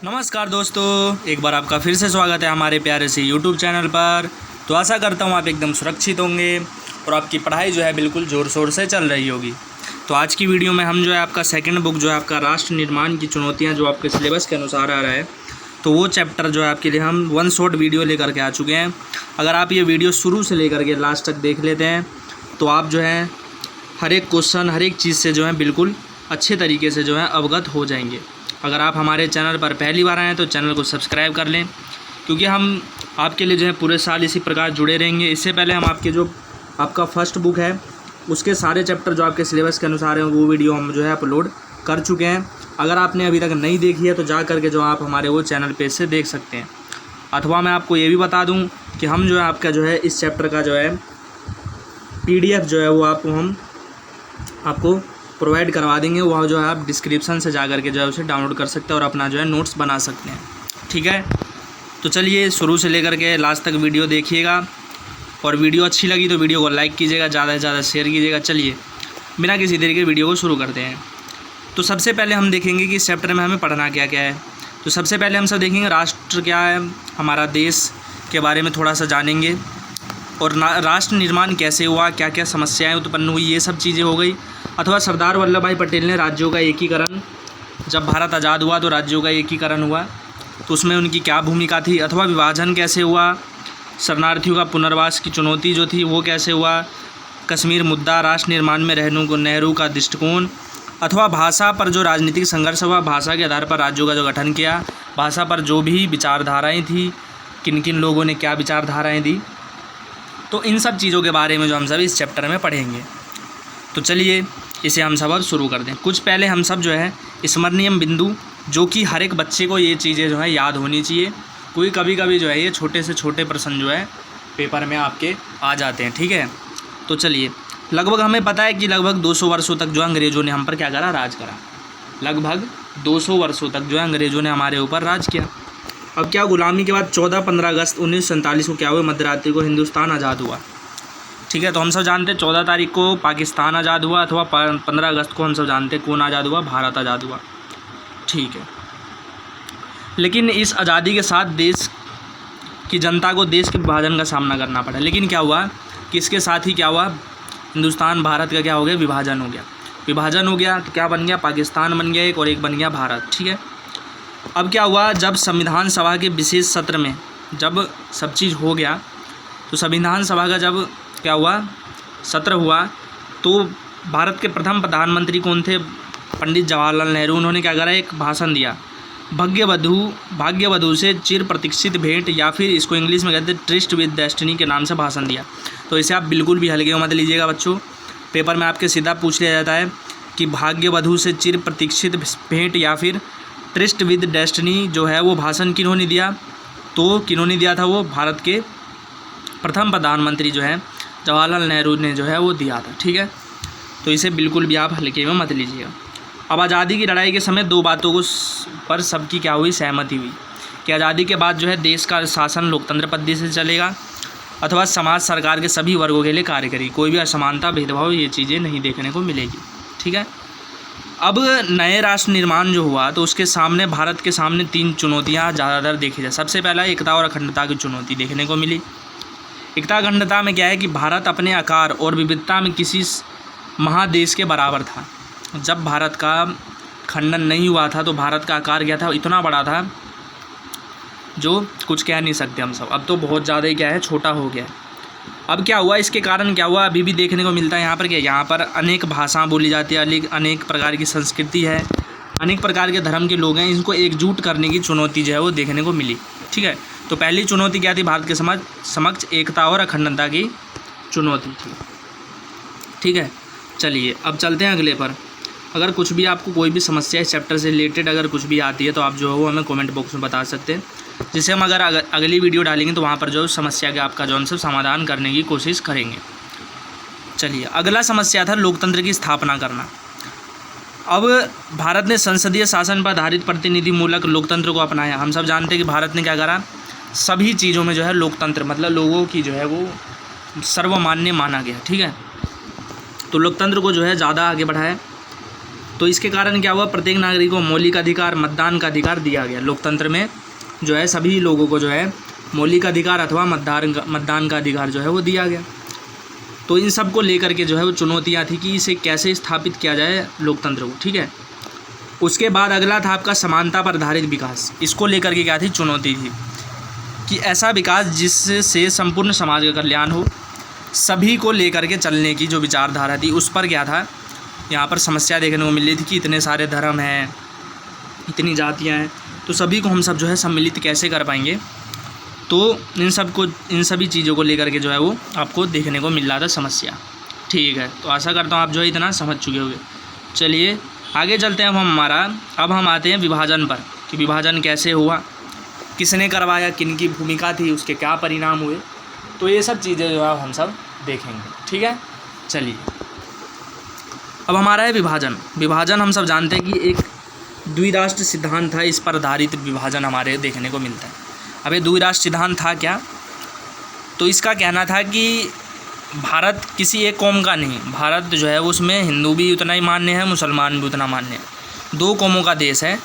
नमस्कार दोस्तों, एक बार आपका फिर से स्वागत है हमारे प्यारे से यूट्यूब चैनल पर। तो आशा करता हूँ आप एकदम सुरक्षित होंगे और आपकी पढ़ाई जो है बिल्कुल ज़ोर शोर से चल रही होगी। तो आज की वीडियो में हम जो है आपका सेकंड बुक जो है आपका राष्ट्र निर्माण की चुनौतियाँ जो आपके सिलेबस के अनुसार आ रहा है, तो वो चैप्टर जो है आपके लिए हम वन शॉट वीडियो लेकर के आ चुके हैं। अगर आप ये वीडियो शुरू से लेकर के लास्ट तक देख लेते हैं तो आप जो है हर एक क्वेश्चन हर एक चीज़ से जो है बिल्कुल अच्छे तरीके से जो है अवगत हो जाएंगे। अगर आप हमारे चैनल पर पहली बार आए हैं तो चैनल को सब्सक्राइब कर लें, क्योंकि हम आपके लिए जो है पूरे साल इसी प्रकार जुड़े रहेंगे। इससे पहले हम आपके जो आपका फर्स्ट बुक है उसके सारे चैप्टर जो आपके सिलेबस के अनुसार हैं वो वीडियो हम जो है अपलोड कर चुके हैं। अगर आपने अभी तक नहीं देखी है तो जा करके जो आप हमारे वो चैनल पेज से देख सकते हैं। अथवा मैं आपको ये भी बता दूं कि हम जो है आपका जो है इस चैप्टर का जो है PDF जो है वो हम आपको प्रोवाइड करवा देंगे। वहाँ जो है आप डिस्क्रिप्शन से जा करके जो है उसे डाउनलोड कर सकते हैं और अपना जो है नोट्स बना सकते हैं। ठीक है, तो चलिए शुरू से लेकर के लास्ट तक वीडियो देखिएगा और वीडियो अच्छी लगी तो वीडियो को लाइक कीजिएगा, ज़्यादा से ज़्यादा शेयर कीजिएगा। चलिए बिना किसी देरी के वीडियो को शुरू करते हैं। तो सबसे पहले हम देखेंगे कि इस चैप्टर में हमें पढ़ना क्या क्या है। तो सबसे पहले हम सब देखेंगे राष्ट्र क्या है, हमारा देश के बारे में थोड़ा सा जानेंगे और राष्ट्र निर्माण कैसे हुआ, क्या क्या समस्याएं उत्पन्न हुई, ये सब चीज़ें हो गई। अथवा सरदार वल्लभ भाई पटेल ने राज्यों का एकीकरण, जब भारत आज़ाद हुआ तो राज्यों का एकीकरण हुआ तो उसमें उनकी क्या भूमिका थी। अथवा विभाजन कैसे हुआ, शरणार्थियों का पुनर्वास की चुनौती जो थी वो कैसे हुआ, कश्मीर मुद्दा, राष्ट्र निर्माण में नेहरू का दृष्टिकोण। अथवा भाषा पर जो राजनीतिक संघर्ष हुआ, भाषा के आधार पर राज्यों का जो गठन किया, भाषा पर जो भी विचारधाराएँ थी, किन किन लोगों ने क्या विचारधाराएँ दी, तो इन सब चीज़ों के बारे में जो हम सब इस चैप्टर में पढ़ेंगे। तो चलिए इसे हम सब अब शुरू कर दें। कुछ पहले हम सब जो है स्मरणीय बिंदु, जो कि हर एक बच्चे को ये चीज़ें जो है याद होनी चाहिए। कोई कभी कभी जो है ये छोटे से छोटे प्रश्न जो है पेपर में आपके आ जाते हैं। ठीक है, तो चलिए लगभग हमें पता है कि लगभग 200 वर्षों तक जो अंग्रेज़ों ने हम पर क्या करा, राज करा। लगभग 200 वर्षों तक जो है अंग्रेज़ों ने हमारे ऊपर राज किया। अब क्या गुलामी के बाद 14-15 अगस्त 1947 को क्या हुआ, मध्यरात्रि को हिंदुस्तान आज़ाद हुआ। ठीक है, तो हम सब जानते हैं 14 तारीख को पाकिस्तान आज़ाद हुआ, अथवा 15 अगस्त को हम सब जानते हैं कौन आज़ाद हुआ, भारत आज़ाद हुआ। ठीक है, लेकिन इस आज़ादी के साथ देश की जनता को देश के विभाजन का सामना करना पड़ा। लेकिन क्या हुआ कि इसके साथ ही क्या हुआ, हिंदुस्तान भारत का क्या हो गया, विभाजन हो गया। विभाजन हो गया तो क्या बन गया, पाकिस्तान बन गया एक, और एक बन गया भारत। ठीक है, अब क्या हुआ, जब संविधान सभा के विशेष सत्र में जब सब चीज़ हो गया तो संविधान सभा का जब क्या हुआ, सत्र हुआ, तो भारत के प्रथम प्रधानमंत्री कौन थे, पंडित जवाहरलाल नेहरू। उन्होंने क्या करा, एक भाषण दिया, भाग्यवधु से चिर प्रतीक्षित भेंट, या फिर इसको इंग्लिश में कहते हैं ट्रिस्ट विद डेस्टिनी के नाम से भाषण दिया। तो इसे आप बिल्कुल भी हल्के में मत लीजिएगा बच्चों। पेपर में आपके सीधा पूछ लिया जाता है कि भाग्यवधु से चिर प्रतीक्षित भेंट या फिर ट्रिस्ट विद डेस्टिनी जो है वो भाषण किन्होंने दिया, तो किन्होंने दिया था, वो भारत के प्रथम प्रधानमंत्री जो है जवाहरलाल नेहरू ने जो है वो दिया था। ठीक है, तो इसे बिल्कुल भी आप हल्के में मत लीजिएगा। अब आज़ादी की लड़ाई के समय दो बातों को पर सबकी क्या हुई, सहमति हुई कि आज़ादी के बाद जो है देश का शासन लोकतंत्र पद्धति से चलेगा, अथवा समाज सरकार के सभी वर्गों के लिए कार्य करेगी, कोई भी असमानता भेदभाव ये चीज़ें नहीं देखने को मिलेगी। ठीक है, अब नए राष्ट्र निर्माण जो हुआ तो उसके सामने, भारत के सामने 3 चुनौतियाँ ज़्यादातर देखी जाए। सबसे पहला एकता और अखंडता की चुनौती देखने को मिली। एकता अखंडता में क्या है कि भारत अपने आकार और विविधता में किसी महादेश के बराबर था। जब भारत का खंडन नहीं हुआ था तो भारत का आकार क्या था, इतना बड़ा था जो कुछ कह नहीं सकते हम सब। अब तो बहुत ज़्यादा ही क्या है, छोटा हो गया। अब क्या हुआ, इसके कारण क्या हुआ, अभी भी देखने को मिलता है यहाँ पर क्या, यहाँ पर अनेक भाषाएं बोली जाती है, अनेक प्रकार की संस्कृति है, अनेक प्रकार के धर्म के लोग हैं, इनको एकजुट करने की चुनौती जो है वो देखने को मिली। ठीक है, तो पहली चुनौती क्या थी, भारत के समक्ष एकता और अखंडता की चुनौती थी। ठीक है, चलिए अब चलते हैं अगले पर। अगर कुछ भी आपको कोई भी समस्या इस चैप्टर से रिलेटेड अगर कुछ भी आती है तो आप जो है वो हमें कमेंट बॉक्स में बता सकते हैं, जिससे हम अगर अगली वीडियो डालेंगे तो वहाँ पर जो समस्या का आपका जो सब समाधान करने की कोशिश करेंगे। चलिए अगला समस्या था लोकतंत्र की स्थापना करना। अब भारत ने संसदीय शासन पर आधारित प्रतिनिधिमूलक लोकतंत्र को अपनाया। हम सब जानते हैं कि भारत ने क्या करा, सभी चीज़ों में जो है लोकतंत्र मतलब लोगों की जो है वो सर्वमान्य माना गया। ठीक है, तो लोकतंत्र को जो है ज़्यादा आगे बढ़ाया। तो इसके कारण क्या हुआ, प्रत्येक नागरिक को मौलिक अधिकार, मतदान का अधिकार दिया गया। लोकतंत्र में जो है सभी लोगों को जो है मौलिक अधिकार अथवा मतदान का अधिकार जो है वो दिया गया। तो इन सब को लेकर के जो है वो चुनौतियाँ थी कि इसे कैसे स्थापित किया जाए लोकतंत्र को, ठीक है। उसके बाद अगला था आपका समानता पर आधारित विकास। इसको लेकर के क्या थी, चुनौती थी कि ऐसा विकास जिससे संपूर्ण समाज का कल्याण हो, सभी को लेकर के चलने की जो विचारधारा थी उस पर क्या था, यहाँ पर समस्या देखने को मिल रही थी कि इतने सारे धर्म हैं, इतनी जातियाँ हैं, तो सभी को हम सब जो है सम्मिलित कैसे कर पाएंगे। तो इन सभी चीज़ों को लेकर के जो है वो आपको देखने को मिल रहा था समस्या, ठीक है। तो आशा करता हूँ आप जो है इतना समझ चुके होंगे। चलिए आगे चलते हैं। अब हम आते हैं विभाजन पर कि विभाजन कैसे हुआ, किसने करवाया, किन की भूमिका थी, उसके क्या परिणाम हुए। तो ये सब चीज़ें जो है हम सब देखेंगे, ठीक है। चलिए अब हमारा है विभाजन। विभाजन हम सब जानते हैं कि एक द्विराष्ट्र सिद्धांत था, इस पर आधारित विभाजन हमारे देखने को मिलता है। अब ये द्विराष्ट्र सिद्धांत था क्या, तो इसका कहना था कि भारत किसी एक कौम का नहीं, भारत जो है उसमें हिंदू भी उतना ही मान्य है, मुसलमान भी उतना मान्य है, दो कौमों का देश है।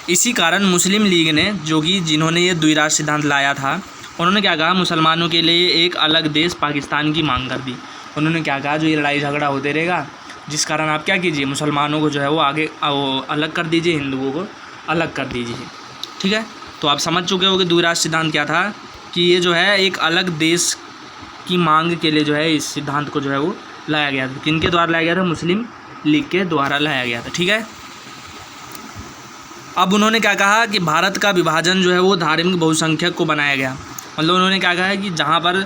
इसी कारण मुस्लिम लीग ने, जो कि जिन्होंने ये द्विराष्ट्र सिद्धांत लाया था, उन्होंने क्या कहा, मुसलमानों के लिए एक अलग देश पाकिस्तान की मांग कर दी। उन्होंने क्या कहा, जो ये लड़ाई झगड़ा होते रहेगा, जिस कारण आप क्या कीजिए, मुसलमानों को जो है वो अलग कर दीजिए, हिंदुओं को अलग कर दीजिए, ठीक है। तो आप समझ चुके हो कि द्विराष्ट्र सिद्धांत क्या था, कि ये जो है एक अलग देश की मांग के लिए जो है इस सिद्धांत को जो है वो लाया गया था। किन के द्वारा लाया गया था, मुस्लिम लीग के द्वारा लाया गया था, ठीक है। अब उन्होंने क्या कहा कि भारत का विभाजन जो है वो धार्मिक बहुसंख्यक को बनाया गया। मतलब उन्होंने क्या कहा है कि जहाँ पर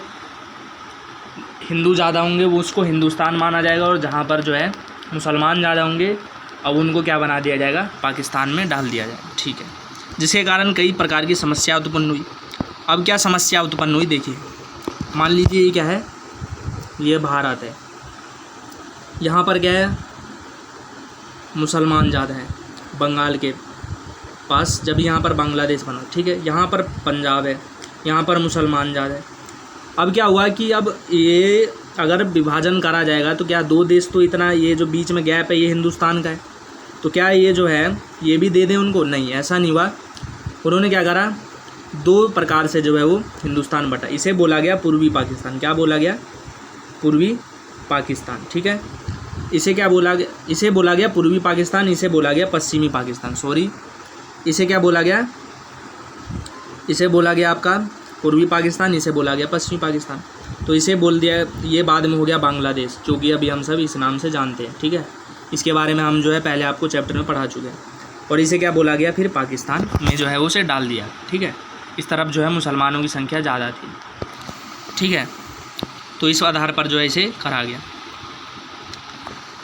हिंदू ज़्यादा होंगे वो उसको हिंदुस्तान माना जाएगा, और जहाँ पर जो है मुसलमान ज़्यादा होंगे अब उनको क्या बना दिया जाएगा, पाकिस्तान में डाल दिया जाएगा, ठीक है। जिसके कारण कई प्रकार की समस्या उत्पन्न हुई। अब क्या समस्या उत्पन्न हुई, देखिए मान लीजिए ये क्या है, ये भारत है, यहाँ पर क्या है, मुसलमान ज़्यादा है बंगाल के पास, जब यहाँ पर बांग्लादेश बना, ठीक है। यहाँ पर पंजाब है, यहाँ पर मुसलमान ज़्यादा है। अब क्या हुआ कि अब ये अगर विभाजन करा जाएगा तो क्या दो देश, तो इतना ये जो बीच में गैप है ये हिंदुस्तान का है, तो क्या ये जो है ये भी दे दें उनको, नहीं, ऐसा नहीं हुआ। उन्होंने क्या करा, दो प्रकार से जो है वो हिंदुस्तान बटा। इसे बोला गया पूर्वी पाकिस्तान। क्या बोला गया, पूर्वी पाकिस्तान, ठीक है। इसे क्या बोला गया, इसे बोला गया पूर्वी पाकिस्तान, इसे बोला गया पश्चिमी पाकिस्तान, सॉरी, इसे क्या बोला गया, इसे बोला गया आपका पूर्वी पाकिस्तान, इसे बोला गया पश्चिमी पाकिस्तान। तो इसे बोल दिया, ये बाद में हो गया बांग्लादेश, जो कि अभी हम सब इस नाम से जानते हैं, ठीक है। इसके बारे में हम जो है पहले आपको चैप्टर में पढ़ा चुके हैं। और इसे क्या बोला गया, फिर पाकिस्तान में जो है उसे डाल दिया, ठीक है। इस तरफ जो है मुसलमानों की संख्या ज़्यादा थी, ठीक है। तो इस आधार पर जो है इसे करा गया।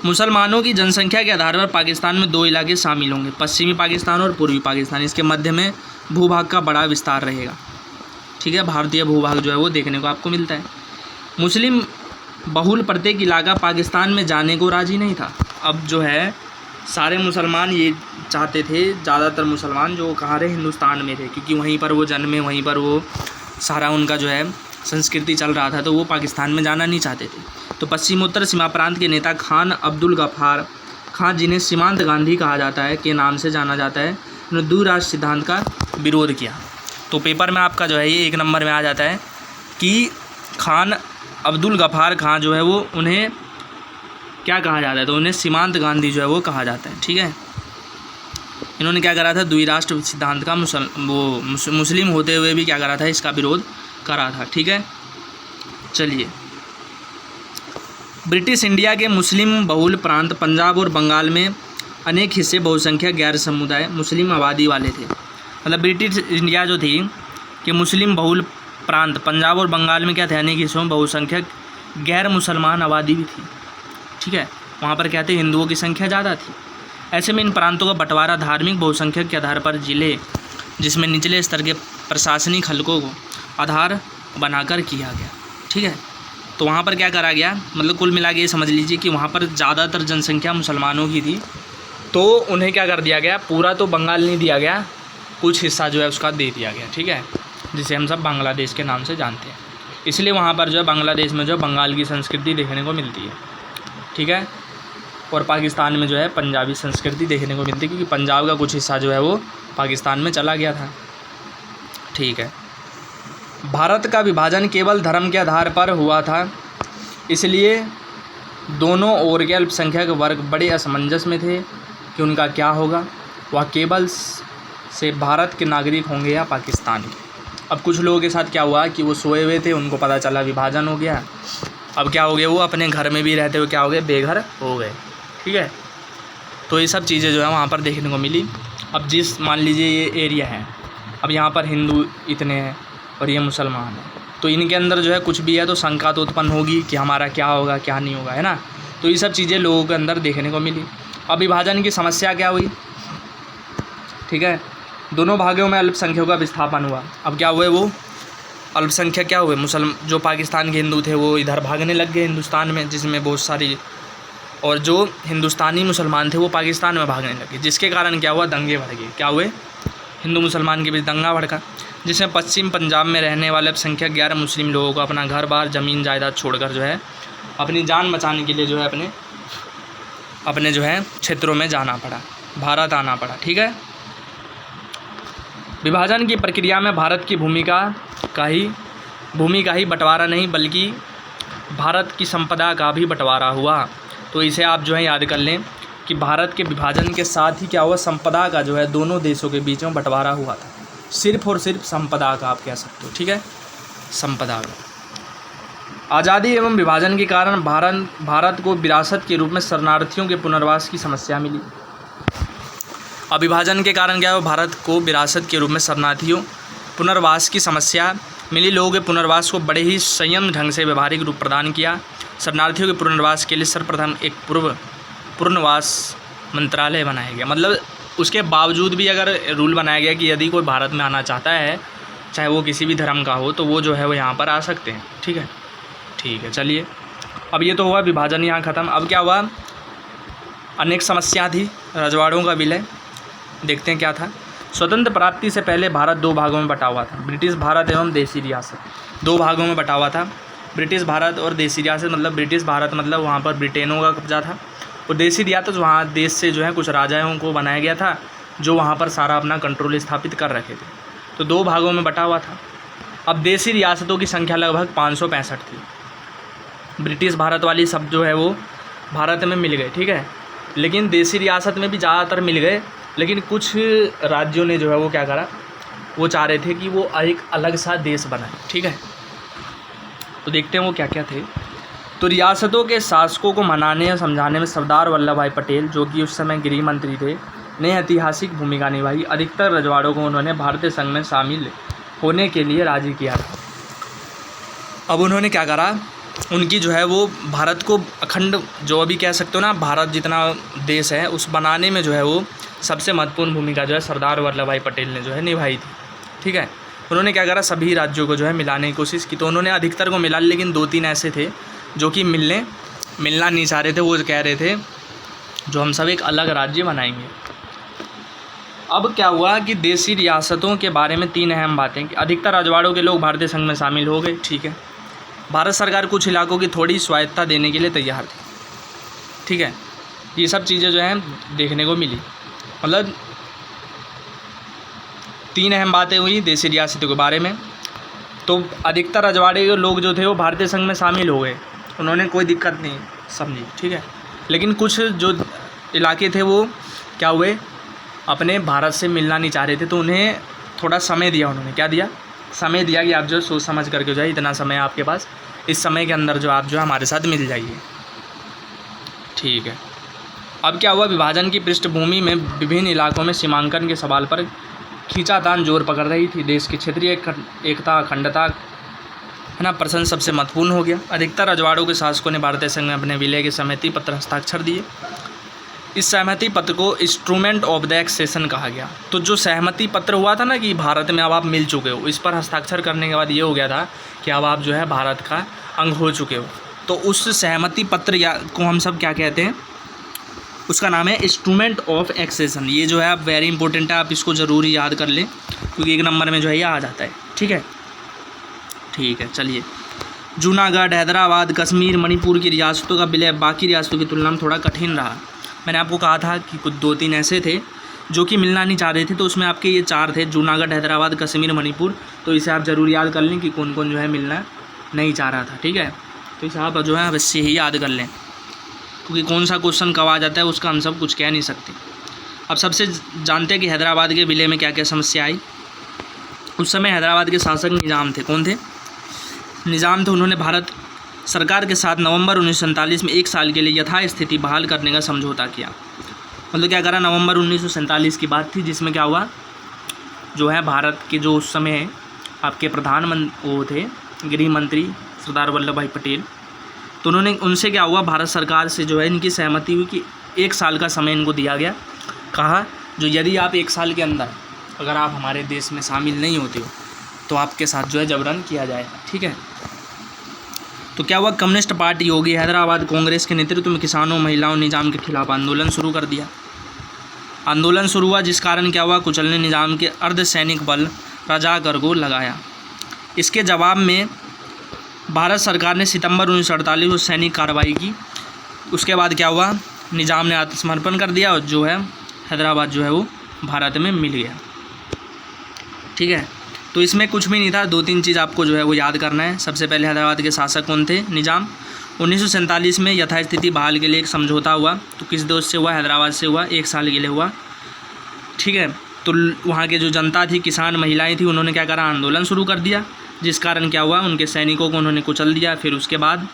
मुसलमानों की जनसंख्या के आधार पर पाकिस्तान में दो इलाके शामिल होंगे, पश्चिमी पाकिस्तान और पूर्वी पाकिस्तान। इसके मध्य में भूभाग का बड़ा विस्तार रहेगा, ठीक है। भारतीय भूभाग जो है वो देखने को आपको मिलता है। मुस्लिम बहुल प्रत्येक इलाका पाकिस्तान में जाने को राजी नहीं था। अब जो है सारे मुसलमान ये चाहते थे, ज़्यादातर मुसलमान जो कहाँ रहे, हिंदुस्तान में थे, क्योंकि वहीं पर वो जन्मे, वहीं पर वो सारा उनका जो है संस्कृति चल रहा था, तो वो पाकिस्तान में जाना नहीं चाहते थे। तो पश्चिमोत्तर सीमा प्रांत के नेता खान अब्दुल गफ्फार खान, जिन्हें सीमांत गांधी कहा जाता है, के नाम से जाना जाता है, उन्होंने द्विराष्ट्र सिद्धांत का विरोध किया। तो पेपर में आपका जो है ये 1 नंबर में आ जाता है कि खान अब्दुल गफ्फार खान जो है वो उन्हें क्या कहा जाता है, तो उन्हें सीमांत गांधी जो है वो कहा जाता है, ठीक है। इन्होंने क्या करा था, द्विराष्ट्र सिद्धांत का मुस्लिम होते हुए भी क्या करा था, इसका विरोध करा था, ठीक है। चलिए, ब्रिटिश इंडिया के मुस्लिम बहुल प्रांत पंजाब और बंगाल में अनेक हिस्से बहुसंख्यक गैर समुदाय मुस्लिम आबादी वाले थे। मतलब ब्रिटिश इंडिया जो थी कि मुस्लिम बहुल प्रांत पंजाब और बंगाल में क्या थे, अनेक हिस्सों में बहुसंख्यक गैर मुसलमान आबादी भी थी, ठीक है। वहाँ पर क्या थे, हिंदुओं की संख्या ज़्यादा थी। ऐसे में इन प्रांतों का बंटवारा धार्मिक बहुसंख्यक के आधार पर जिले, जिसमें निचले स्तर के प्रशासनिक हलकों को आधार बनाकर किया गया, ठीक है। तो वहाँ पर क्या करा गया, मतलब कुल मिला के ये समझ लीजिए कि वहाँ पर ज़्यादातर जनसंख्या मुसलमानों की थी, तो उन्हें क्या कर दिया गया, पूरा तो बंगाल नहीं दिया गया, कुछ हिस्सा जो है उसका दे दिया गया, ठीक है, जिसे हम सब बांग्लादेश के नाम से जानते हैं। इसलिए वहाँ पर जो है बांग्लादेश में जो बंगाल की संस्कृति देखने को मिलती है, ठीक है। और पाकिस्तान में जो है पंजाबी संस्कृति देखने को मिलती है, क्योंकि पंजाब का कुछ हिस्सा जो है वो पाकिस्तान में चला गया था। ठीक है। भारत का विभाजन केवल धर्म के आधार पर हुआ था, इसलिए दोनों ओर के अल्पसंख्यक वर्ग बड़े असमंजस में थे कि उनका क्या होगा, वह केवल से भारत के नागरिक होंगे या पाकिस्तान के। अब कुछ लोगों के साथ क्या हुआ कि वो सोए हुए थे, उनको पता चला विभाजन हो गया, अब क्या हो गया, वो अपने घर में भी रहते हुए क्या हो गए, बेघर हो गए। ठीक है। तो ये सब चीज़ें जो है वहाँ पर देखने को मिली। अब मान लीजिए ये एरिया है, अब यहाँ पर हिंदू इतने हैं और ये मुसलमान हैं, तो इनके अंदर जो है कुछ भी है तो शंका तो उत्पन्न होगी कि हमारा क्या होगा क्या नहीं होगा, है ना। तो ये सब चीज़ें लोगों के अंदर देखने को मिली। अब विभाजन की समस्या क्या हुई, ठीक है, दोनों भागों में अल्पसंख्यकों का विस्थापन हुआ। अब क्या हुए, वो अल्पसंख्यक क्या हुए, जो पाकिस्तान के हिंदू थे वो इधर भागने लग गए हिंदुस्तान में, जिसमें बहुत सारी, और जो हिंदुस्तानी मुसलमान थे वो पाकिस्तान में भागने लगे, जिसके कारण क्या हुआ, दंगे भड़ गए। क्या हुए, हिंदू मुसलमान के बीच दंगा भड़का, जिसमें पश्चिम पंजाब में रहने वाले अल्पसंख्यक 11 मुस्लिम लोगों को अपना घर बार ज़मीन जायदाद छोड़कर जो है अपनी जान बचाने के लिए जो है अपने जो है क्षेत्रों में जाना पड़ा, भारत आना पड़ा। ठीक है। विभाजन की प्रक्रिया में भारत की भूमिका का ही बंटवारा नहीं बल्कि भारत की संपदा का भी बंटवारा हुआ। तो इसे आप जो है याद कर लें कि भारत के विभाजन के साथ ही क्या हुआ, संपदा का जो है दोनों देशों के बीच में बंटवारा हुआ था, सिर्फ और सिर्फ संपदा का आप कह सकते हो। ठीक है, संपदा का। आज़ादी एवं विभाजन के कारण भारत को विरासत के रूप में शरणार्थियों के पुनर्वास की समस्या मिली। अब विभाजन के कारण क्या हुआ, भारत को विरासत के रूप में शरणार्थियों पुनर्वास की समस्या मिली। लोगों के पुनर्वास को बड़े ही संयम ढंग से व्यवहारिक रूप प्रदान किया। शरणार्थियों के पुनर्वास के लिए सर्वप्रथम एक पुनर्वास मंत्रालय बनाया गया। मतलब उसके बावजूद भी अगर रूल बनाया गया कि यदि कोई भारत में आना चाहता है, चाहे वो किसी भी धर्म का हो, तो वो जो है वो यहाँ पर आ सकते हैं। ठीक है, ठीक है। चलिए, अब ये तो हुआ विभाजन यहाँ ख़त्म। अब क्या हुआ, अनेक समस्या थी, रजवाड़ों का विलय। देखते हैं क्या था। स्वतंत्र प्राप्ति से पहले भारत 2 भागों में बटा हुआ था, ब्रिटिश भारत एवं देसी रियासत। 2 भागों में बटा हुआ था, ब्रिटिश भारत और देसी रियासत। मतलब ब्रिटिश भारत मतलब वहाँ पर ब्रिटेनों का कब्जा था, और देसी रियासत वहाँ देश से जो है कुछ राजाओं को बनाया गया था जो वहाँ पर सारा अपना कंट्रोल स्थापित कर रखे थे। तो 2 भागों में बटा हुआ था। अब देसी रियासतों की संख्या लगभग 565 थी। ब्रिटिश भारत वाली सब जो है वो भारत में मिल गए। ठीक है, लेकिन देसी रियासत में भी ज़्यादातर मिल गए, लेकिन कुछ राज्यों ने जो है वो क्या करा, वो चाह रहे थे कि वो एक अलग सा देश बनाए। ठीक है, तो देखते हैं वो क्या क्या थे। तो रियासतों के शासकों को मनाने और समझाने में सरदार वल्लभ भाई पटेल, जो कि उस समय गृह मंत्री थे, ने ऐतिहासिक भूमिका निभाई। अधिकतर रजवाड़ों को उन्होंने भारतीय संघ में शामिल होने के लिए राजी किया था। अब उन्होंने क्या करा, उनकी जो है वो भारत को अखंड, जो अभी कह सकते हो ना भारत जितना देश है, उस बनाने में जो है वो सबसे महत्वपूर्ण भूमिका जो है सरदार वल्लभ भाई पटेल ने जो है निभाई थी। ठीक है, उन्होंने क्या करा, सभी राज्यों को जो है मिलाने की कोशिश की। तो उन्होंने अधिकतर को मिला, लेकिन 2-3 ऐसे थे जो कि मिलना नहीं चाह रहे थे। वो कह रहे थे जो हम सब एक अलग राज्य बनाएंगे। अब क्या हुआ कि देसी रियासतों के बारे में 3 अहम बातें कि अधिकतर रजवाड़ों के लोग भारतीय संघ में शामिल हो गए। ठीक है, भारत सरकार कुछ इलाकों की थोड़ी स्वायत्तता देने के लिए तैयार थी। ठीक है, ये सब चीज़ें जो हैं देखने को मिली। मतलब 3 अहम बातें हुई देसी रियासतों के बारे में। तो अधिकतर रजवाड़े के लोग जो थे वो भारतीय संघ में शामिल हो गए, उन्होंने कोई दिक्कत नहीं समझी। ठीक है, लेकिन कुछ जो इलाके थे वो क्या हुए, अपने भारत से मिलना नहीं चाह रहे थे, तो उन्हें थोड़ा समय दिया। उन्होंने क्या दिया, समय दिया कि आप जो सोच समझ करके जो है इतना समय आपके पास, इस समय के अंदर जो आप जो है हमारे साथ मिल जाइए। ठीक है, अब क्या हुआ, विभाजन की पृष्ठभूमि में विभिन्न इलाकों में सीमांकन के सवाल पर खींचातान जोर पकड़ रही थी। देश की क्षेत्रीय एकता, अखंडता, है ना, प्रश्न सबसे महत्वपूर्ण हो गया। अधिकतर रजवाड़ों के शासकों ने भारतीय संघ में अपने विलय के सहमति पत्र हस्ताक्षर दिए। इस सहमति पत्र को इंस्ट्रूमेंट ऑफ द एक्सेशन कहा गया। तो जो सहमति पत्र हुआ था ना कि भारत में अब आप मिल चुके हो, इस पर हस्ताक्षर करने के बाद ये हो गया था कि अब आप जो है भारत का अंग हो चुके हो। तो उस सहमति पत्र को हम सब क्या कहते हैं, उसका नाम है इंस्ट्रूमेंट ऑफ एक्सेशन। ये जो है आप वेरी इंपॉर्टेंट है, आप इसको ज़रूर याद कर लें, क्योंकि 1 नंबर में जो है ये आ जाता है। ठीक है, ठीक है। चलिए, जूनागढ़, हैदराबाद, कश्मीर, मणिपुर की रियासतों का विलय बाकी रियासतों की तुलना में थोड़ा कठिन रहा। मैंने आपको कहा था कि कुछ 2-3 ऐसे थे जो कि मिलना नहीं चाह रहे थे, तो उसमें आपके ये 4 थे, जूनागढ़, हैदराबाद, कश्मीर, मणिपुर। तो इसे आप ज़रूर याद कर लें कि कौन कौन जो है मिलना नहीं चाह रहा था। ठीक है, तो इसे आप जो है अवश्य ही याद कर लें, क्योंकि कौन सा क्वेश्चन कब आ जाता है उसका हम सब कुछ कह नहीं सकते। अब सबसे जानते हैं कि हैदराबाद के विलय में क्या क्या समस्या आई। उस समय हैदराबाद के शासक निज़ाम थे। कौन थे? निज़ाम थे। उन्होंने भारत सरकार के साथ नवंबर 1947 में 1 साल के लिए यथास्थिति बहाल करने का समझौता किया। मतलब क्या करा? नवंबर 1947 की बात थी, जिसमें क्या हुआ, जो है भारत के जो उस समय आपके प्रधानमंत्री वो थे, गृह मंत्री सरदार वल्लभ भाई पटेल, तो उन्होंने उनसे क्या हुआ, भारत सरकार से जो है इनकी सहमति हुई कि 1 साल का समय इनको दिया गया। कहा जो यदि आप 1 साल के अंदर अगर आप हमारे देश में शामिल नहीं होते हो तो आपके साथ जो है जबरन किया जाएगा। ठीक है, तो क्या हुआ, कम्युनिस्ट पार्टी होगी हैदराबाद कांग्रेस के नेतृत्व में किसानों, महिलाओं, निज़ाम के खिलाफ आंदोलन शुरू कर दिया। आंदोलन शुरू हुआ, जिस कारण क्या हुआ, कुचलने निज़ाम के अर्धसैनिक बल रजाकर को लगाया। इसके जवाब में भारत सरकार ने सितंबर 1948 को सैनिक कार्रवाई की। उसके बाद क्या हुआ, निज़ाम ने आत्मसमर्पण कर दिया और जो है हैदराबाद जो है वो भारत में मिल गया। ठीक है, तो इसमें कुछ भी नहीं था, 2-3 चीज़ आपको जो है वो याद करना है। सबसे पहले हैदराबाद के शासक कौन थे? निज़ाम। 1947 में यथास्थिति बहाल के लिए एक समझौता हुआ। तो किस देश से हुआ? हैदराबाद से हुआ, 1 साल के लिए हुआ। ठीक है, तो वहाँ के जो जनता थी, किसान, महिलाएं थी, उन्होंने क्या करा, आंदोलन शुरू कर दिया, जिस कारण क्या हुआ, उनके सैनिकों को उन्होंने कुचल दिया। फिर उसके बाद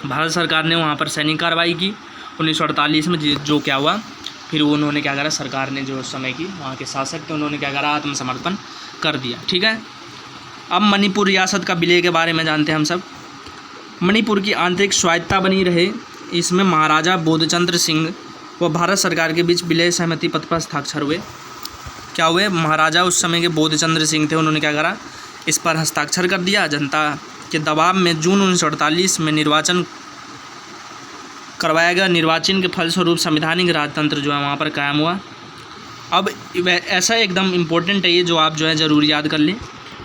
भारत सरकार ने वहाँ पर सैनिक कार्रवाई की 1948 में, जो क्या हुआ, फिर उन्होंने क्या करा, सरकार ने जो उस समय की वहाँ के शासक थे उन्होंने क्या करा, आत्मसमर्पण कर दिया। ठीक है, अब मणिपुर रियासत का विलय के बारे में जानते हैं हम सब। मणिपुर की आंतरिक स्वायत्तता बनी रहे, इसमें महाराजा बोधचंद्र सिंह व भारत सरकार के बीच विलय सहमति पत्र पर हस्ताक्षर हुए। क्या हुए? महाराजा उस समय के बोधचंद्र सिंह थे, उन्होंने क्या करा, इस पर हस्ताक्षर कर दिया। जनता के दबाव में जून 1948 में निर्वाचन करवाया गया। निर्वाचन के फलस्वरूप संवैधानिक राजतंत्र जो है वहाँ पर कायम हुआ। अब ऐसा एकदम इम्पोर्टेंट है ये, जो आप जो है ज़रूर याद कर लें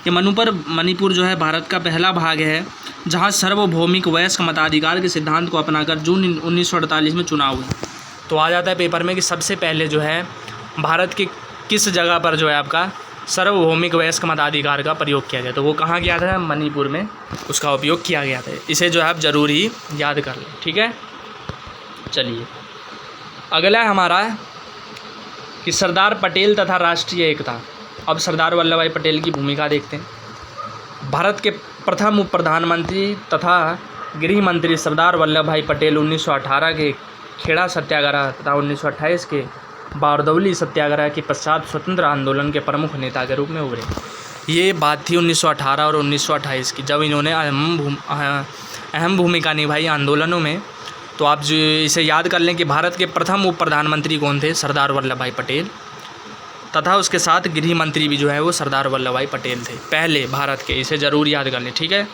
कि मणिपुर जो है भारत का पहला भाग है जहाँ सार्वभौमिक वयस्क मताधिकार के सिद्धांत को अपनाकर जून 1948 में चुनाव हुए। तो आ जाता है पेपर में कि सबसे पहले जो है भारत के किस जगह पर जो है आपका सार्वभौमिक वयस्क मताधिकार का प्रयोग किया गया, तो वो कहाँ किया था? मणिपुर में उसका उपयोग किया गया था। इसे जो है आप ज़रूर ही याद कर लें। ठीक है, चलिए अगला है हमारा कि सरदार पटेल तथा राष्ट्रीय एकता। अब सरदार वल्लभ भाई पटेल की भूमिका देखते हैं। भारत के प्रथम उप प्रधानमंत्री तथा गृह मंत्री सरदार वल्लभ भाई पटेल 1918 के खेड़ा सत्याग्रह तथा 1928 के बारदौली सत्याग्रह के पश्चात स्वतंत्र आंदोलन के प्रमुख नेता के रूप में उभरे। ये बात थी 1918 और 1928 की, जब इन्होंने अहम भूमिका निभाई आंदोलनों में। तो आप जो इसे याद कर लें कि भारत के प्रथम उप प्रधानमंत्री कौन थे? सरदार वल्लभ भाई पटेल, तथा उसके साथ गृह मंत्री भी जो है वो सरदार वल्लभ भाई पटेल थे, पहले भारत के। इसे ज़रूर याद कर लें। ठीक है,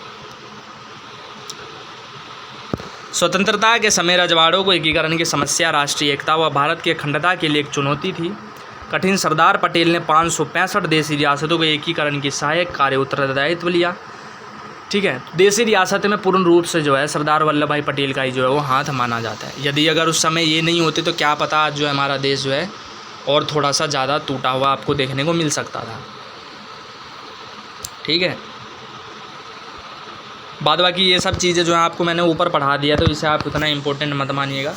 स्वतंत्रता के समय रजवाड़ों को एकीकरण की समस्या, राष्ट्रीय एकता व भारत की अखंडता के लिए एक चुनौती थी। कठिन सरदार पटेल ने 565 देशी रियासतों के एकीकरण की सहायक कार्य उत्तरदायित्व लिया। ठीक है, देशी रियासत में पूर्ण रूप से जो है सरदार वल्लभ भाई पटेल का ही जो है वो हाथ माना जाता है। यदि अगर उस समय ये नहीं होते तो क्या पता आज जो है हमारा देश जो है और थोड़ा सा ज़्यादा टूटा हुआ आपको देखने को मिल सकता था। ठीक है, बाद बाकी ये सब चीज़ें जो है आपको मैंने ऊपर पढ़ा दिया, तो इसे आप उतना इम्पोर्टेंट मत मानिएगा।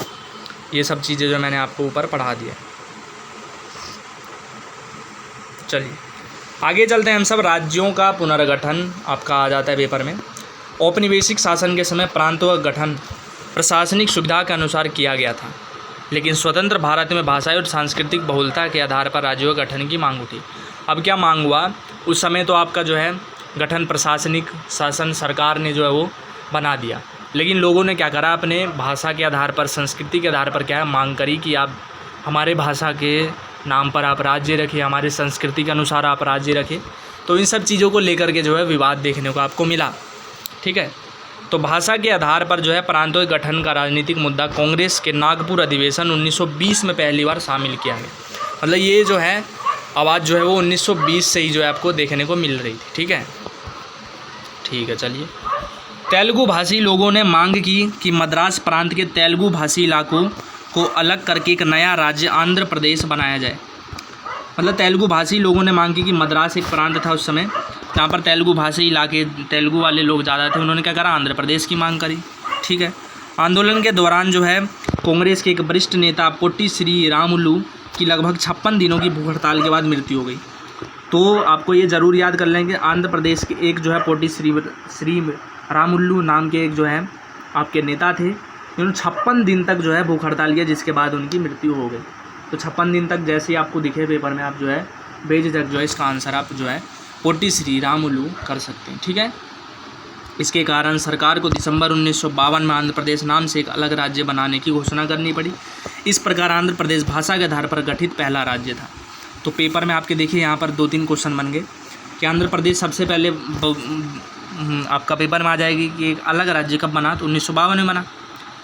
ये सब चीज़ें जो मैंने आपको ऊपर पढ़ा दिया। चलिए आगे चलते हैं हम सब। राज्यों का पुनर्गठन आपका आ जाता है पेपर में। औपनिवेशिक शासन के समय प्रांतों का गठन प्रशासनिक सुविधा के अनुसार किया गया था, लेकिन स्वतंत्र भारत में भाषाई और सांस्कृतिक बहुलता के आधार पर राज्यों के गठन की मांग उठी। अब क्या मांग हुआ? उस समय तो आपका जो है गठन प्रशासनिक शासन सरकार ने जो है वो बना दिया, लेकिन लोगों ने क्या करा, अपने भाषा के आधार पर, संस्कृति के आधार पर क्या है, मांग करी कि आप हमारे भाषा के नाम पर आप राज्य रखें, हमारे संस्कृति के अनुसार आप राज्य रखें। तो इन सब चीज़ों को लेकर के जो है विवाद देखने को आपको मिला। ठीक है, तो भाषा के आधार पर जो है प्रांतों के गठन का राजनीतिक मुद्दा कांग्रेस के नागपुर अधिवेशन 1920 में पहली बार शामिल किया गया। मतलब ये जो है आवाज़ जो है वो 1920 से ही जो है आपको देखने को मिल रही थी। ठीक है, चलिए तेलुगु भाषी लोगों ने मांग की कि मद्रास प्रांत के तेलुगु भाषी इलाकों को अलग करके एक नया राज्य आंध्र प्रदेश बनाया जाए। मतलब तेलुगु भाषी लोगों ने मांग की कि मद्रास एक प्रांत था उस समय, जहाँ पर तेलुगु भाषी इलाके तेलुगु वाले लोग ज़्यादा थे, उन्होंने क्या करा, आंध्र प्रदेश की मांग करी। ठीक है। आंदोलन के दौरान जो है कांग्रेस के एक वरिष्ठ नेता पोट्टी श्री रामुलु की लगभग 56 दिनों की भूख हड़ताल के बाद मृत्यु हो गई। तो आपको ये ज़रूर याद कर लें कि आंध्र प्रदेश के एक जो है पोट्टी श्री रामुलु नाम के एक जो है आपके नेता थे, उन्होंने 56 दिन तक जो है भूख हड़ताल किया, जिसके बाद उनकी मृत्यु हो गई। तो 56 दिन तक जैसे ही आपको दिखे पेपर में, आप जो है बेझिझक जो है इसका आंसर आप जो है पोट्टी श्री रामुलु कर सकते हैं। ठीक है। इसके कारण सरकार को दिसंबर 1952 में आंध्र प्रदेश नाम से एक अलग राज्य बनाने की घोषणा करनी पड़ी। इस प्रकार आंध्र प्रदेश भाषा के आधार पर गठित पहला राज्य था। तो पेपर में आपके देखिए यहाँ पर 2-3 क्वेश्चन बन गए कि आंध्र प्रदेश सबसे पहले आपका पेपर में आ जाएगी कि एक अलग राज्य कब बना, तो 1952 में बना।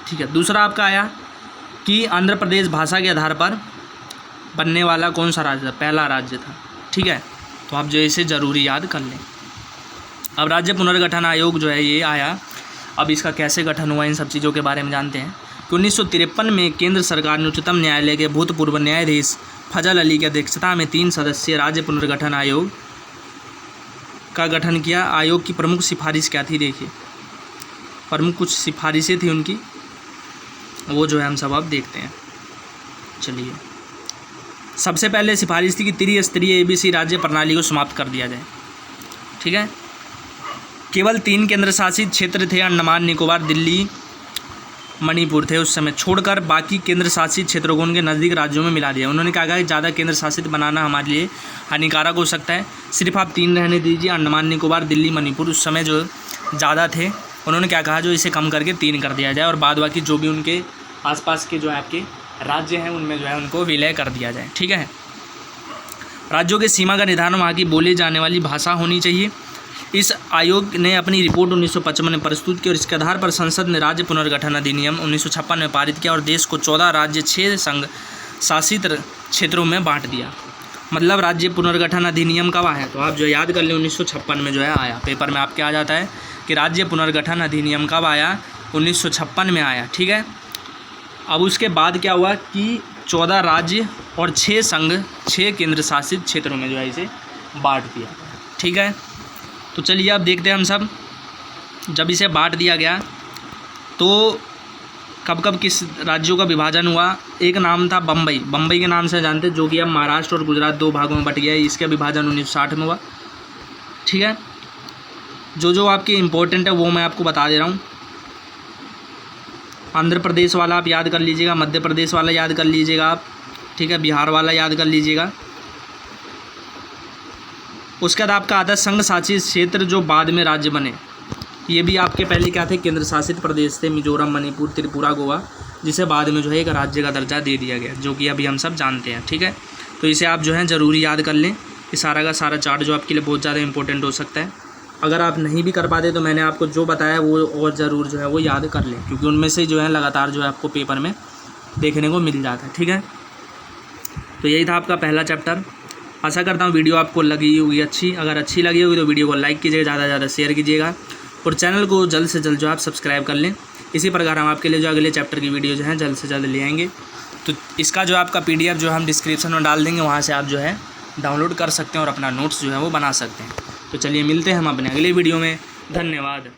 ठीक है। दूसरा आपका आया कि आंध्र प्रदेश भाषा के आधार पर बनने वाला कौन सा राज्य था, पहला राज्य था। ठीक है। तो आप जो इसे ज़रूरी याद कर लें। अब राज्य पुनर्गठन आयोग जो है ये आया। अब इसका कैसे गठन हुआ, इन सब चीज़ों के बारे में जानते हैं कि 1953 में केंद्र सरकार ने उच्चतम न्यायालय के भूतपूर्व न्यायाधीश फजल अली की अध्यक्षता में 3 सदस्यीय राज्य पुनर्गठन आयोग का गठन किया। आयोग की प्रमुख सिफारिश क्या थी, देखिए प्रमुख कुछ सिफारिशें थी उनकी, वो जो है हम सब अब देखते हैं। चलिए, सबसे पहले सिफारिश थी कि त्रिस्तरीय ABC राज्य प्रणाली को समाप्त कर दिया जाए। ठीक है। केवल 3 केंद्र शासित क्षेत्र थे, अंडमान निकोबार, दिल्ली, मणिपुर थे उस समय, छोड़कर बाकी केंद्र शासित क्षेत्रों को उनके नज़दीक राज्यों में मिला दिया। उन्होंने कहा कि ज़्यादा केंद्र शासित बनाना हमारे लिए हानिकारक हो सकता है, सिर्फ आप 3 रहने दीजिए, अंडमान निकोबार, दिल्ली, मणिपुर। उस समय जो ज़्यादा थे, उन्होंने क्या कहा, जो इसे कम करके 3 कर दिया जाए और बाद बाकी जो भी उनके आसपास के जो है आपके राज्य हैं उनमें जो है उनको विलय कर दिया जाए। ठीक है। राज्यों के सीमा का निर्धारण वहाँ की बोली जाने वाली भाषा होनी चाहिए। इस आयोग ने अपनी रिपोर्ट 1955 में प्रस्तुत की और इसके आधार पर संसद ने राज्य पुनर्गठन अधिनियम 1956 में पारित किया और देश को 14 राज्य 6 संघ शासित क्षेत्रों में बांट दिया। मतलब राज्य पुनर्गठन अधिनियम कब आया, तो आप जो याद कर लें 1956 में जो है आया। पेपर में आपके आ जाता है कि राज्य पुनर्गठन अधिनियम कब आया, 1956 में आया। ठीक है। अब उसके बाद क्या हुआ कि 14 राज्य और 6 संघ 6 केंद्र शासित क्षेत्रों में जो है इसे बांट दिया। ठीक है। तो चलिए अब देखते हैं हम सब, जब इसे बांट दिया गया तो कब कब किस राज्यों का विभाजन हुआ। एक नाम था बम्बई, बम्बई के नाम से जानते हैं, जो कि अब महाराष्ट्र और गुजरात 2 भागों में बट गया है। इसका विभाजन 1960 में हुआ। ठीक है। जो आपके इम्पोर्टेंट है वो मैं आपको बता दे रहा हूँ। आंध्र प्रदेश वाला आप याद कर लीजिएगा, मध्य प्रदेश वाला याद कर लीजिएगा आप। ठीक है। बिहार वाला याद कर लीजिएगा। उसके बाद आपका आता है संघ शासित क्षेत्र जो बाद में राज्य बने। ये भी आपके पहले क्या थे, केंद्र शासित प्रदेश थे, मिजोरम, मणिपुर, त्रिपुरा, गोवा, जिसे बाद में जो है एक राज्य का दर्जा दे दिया गया, जो कि अभी हम सब जानते हैं। ठीक है। तो इसे आप जो है ज़रूरी याद कर लें। ये सारा का सारा चार्ट जो आपके लिए बहुत ज़्यादा इंपॉर्टेंट हो सकता है। अगर आप नहीं भी कर पाते तो मैंने आपको जो बताया वो और ज़रूर जो है वो याद कर लें, क्योंकि उनमें से जो है लगातार जो है आपको पेपर में देखने को मिल जाता है। ठीक है। तो यही था आपका पहला चैप्टर। आशा करता हूँ वीडियो आपको लगी होगी अच्छी। अगर अच्छी लगी होगी तो वीडियो को लाइक कीजिएगा, ज़्यादा से ज़्यादा शेयर कीजिएगा और चैनल को जल्द से जल्द जो आप सब्सक्राइब कर लें। इसी प्रकार हम आपके लिए जो अगले चैप्टर की वीडियो जो है जल्द से जल्द ले आएंगे। तो इसका जो आपका PDF जो हम डिस्क्रिप्शन में डाल देंगे, वहाँ से आप जो है डाउनलोड कर सकते हैं और अपना नोट्स जो है वो बना सकते हैं। तो चलिए मिलते हैं हम अपने अगले वीडियो में। धन्यवाद।